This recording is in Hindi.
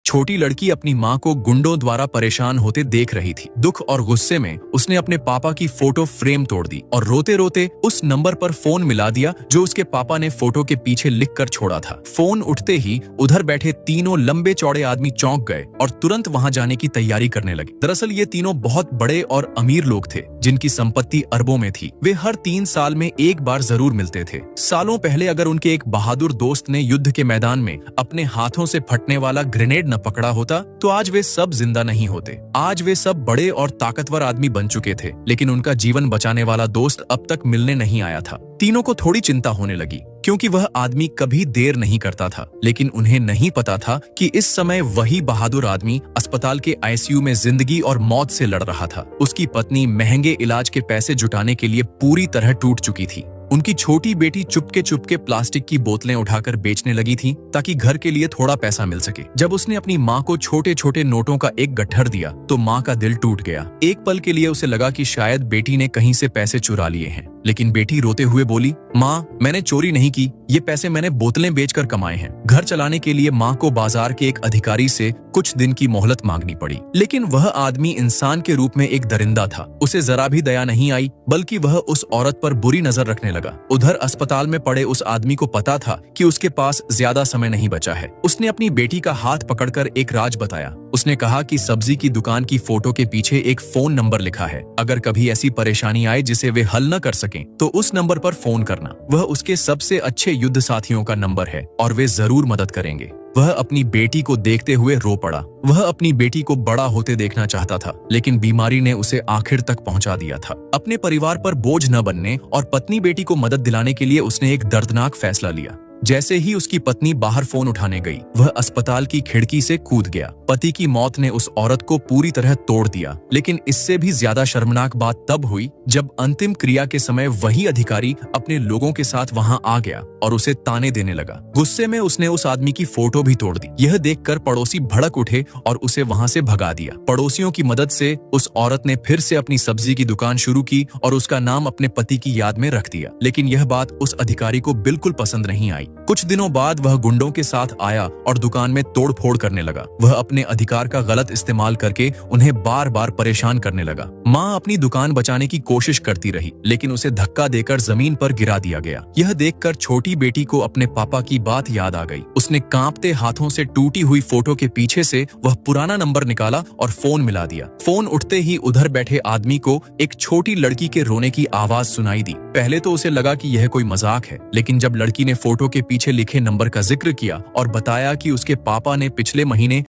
छोटी लड़की अपनी माँ को गुंडों द्वारा परेशान होते देख रही थी। दुख और गुस्से में उसने अपने पापा की फोटो फ्रेम तोड़ दी और रोते रोते उस नंबर पर फोन मिला दिया जो उसके पापा ने फोटो के पीछे लिखकर छोड़ा था। फोन उठते ही उधर बैठे तीनों लंबे चौड़े आदमी चौंक गए और तुरंत वहां जाने की तैयारी करने लगे। दरअसल ये तीनों बहुत बड़े और अमीर लोग थे जिनकी संपत्ति अरबों में थी। वे हर 3 साल में एक बार जरूर मिलते थे। सालों पहले अगर उनके एक बहादुर दोस्त ने युद्ध के मैदान में अपने हाथों से फटने वाला ग्रेनेड न पकड़ा होता तो आज वे सब जिंदा नहीं होते। आज वे सब बड़े और ताकतवर आदमी बन चुके थे, लेकिन उनका जीवन बचाने वाला दोस्त अब तक मिलने नहीं आया था। तीनों को थोड़ी चिंता होने लगी क्योंकि वह आदमी कभी देर नहीं करता था, लेकिन उन्हें नहीं पता था कि इस समय वही बहादुर आदमी अस्पताल के आईसीयू में जिंदगी और मौत से लड़ रहा था। उसकी पत्नी महंगे इलाज के पैसे जुटाने के लिए पूरी तरह टूट चुकी थी। उनकी छोटी बेटी चुपके प्लास्टिक की बोतलें उठाकर बेचने लगी थी ताकि घर के लिए थोड़ा पैसा मिल सके। जब उसने अपनी माँ को छोटे छोटे नोटों का एक गट्ठर दिया तो माँ का दिल टूट गया। एक पल के लिए उसे लगा कि शायद बेटी ने कहीं से पैसे चुरा लिए हैं, लेकिन बेटी रोते हुए बोली, माँ मैंने चोरी नहीं की, ये पैसे मैंने बोतलें बेचकर कमाए हैं। घर चलाने के लिए माँ को बाजार के एक अधिकारी से कुछ दिन की मोहलत मांगनी पड़ी, लेकिन वह आदमी इंसान के रूप में एक दरिंदा था। उसे जरा भी दया नहीं आई, बल्कि वह उस औरत पर बुरी नजर रखने लगा। उधर अस्पताल में पड़े उस आदमी को पता था कि उसके पास ज्यादा समय नहीं बचा है। उसने अपनी बेटी का हाथ पकड़कर एक राज बताया। उसने कहा कि सब्जी की दुकान की फोटो के पीछे एक फोन नंबर लिखा है। अगर कभी ऐसी परेशानी आए जिसे वे हल न कर सकें, तो उस नंबर पर फोन करना। वह उसके सबसे अच्छे युद्ध साथियों का नंबर है और वे जरूर मदद करेंगे। वह अपनी बेटी को देखते हुए रो पड़ा। वह अपनी बेटी को बड़ा होते देखना चाहता था, लेकिन बीमारी ने उसे आखिर तक पहुंचा दिया था। अपने परिवार पर बोझ न बनने और पत्नी बेटी को मदद दिलाने के लिए उसने एक दर्दनाक फैसला लिया। जैसे ही उसकी पत्नी बाहर फोन उठाने गई, वह अस्पताल की खिड़की से कूद गया। पति की मौत ने उस औरत को पूरी तरह तोड़ दिया, लेकिन इससे भी ज्यादा शर्मनाक बात तब हुई जब अंतिम क्रिया के समय वही अधिकारी अपने लोगों के साथ वहां आ गया और उसे ताने देने लगा। गुस्से में उसने उस आदमी की फोटो भी तोड़ दी। यह देखकर पड़ोसी भड़क उठे और उसे वहां से भगा दिया। पड़ोसियों की मदद से उस औरत ने फिर से अपनी सब्जी की दुकान शुरू की और उसका नाम अपने पति की याद में रख दिया। लेकिन यह बात उस अधिकारी को बिल्कुल पसंद नहीं आई। कुछ दिनों बाद वह गुंडों के साथ आया और दुकान में तोड़फोड़ करने लगा। वह अपने अधिकार का गलत इस्तेमाल करके उन्हें बार बार परेशान करने लगा। माँ अपनी दुकान बचाने की कोशिश करती रही, लेकिन उसे धक्का देकर जमीन पर गिरा दिया गया। यह देखकर छोटी बेटी को अपने पापा की बात याद आ गई। उसने कांपते हाथों से टूटी हुई फोटो के पीछे से वह पुराना नंबर निकाला और फोन मिला दिया। फोन उठते ही उधर बैठे आदमी को एक छोटी लड़की के रोने की आवाज सुनाई दी। पहले तो उसे लगा कि यह कोई मजाक है, लेकिन जब लड़की ने फोटो के पीछे लिखे नंबर का जिक्र किया और बताया कि उसके पापा ने पिछले महीने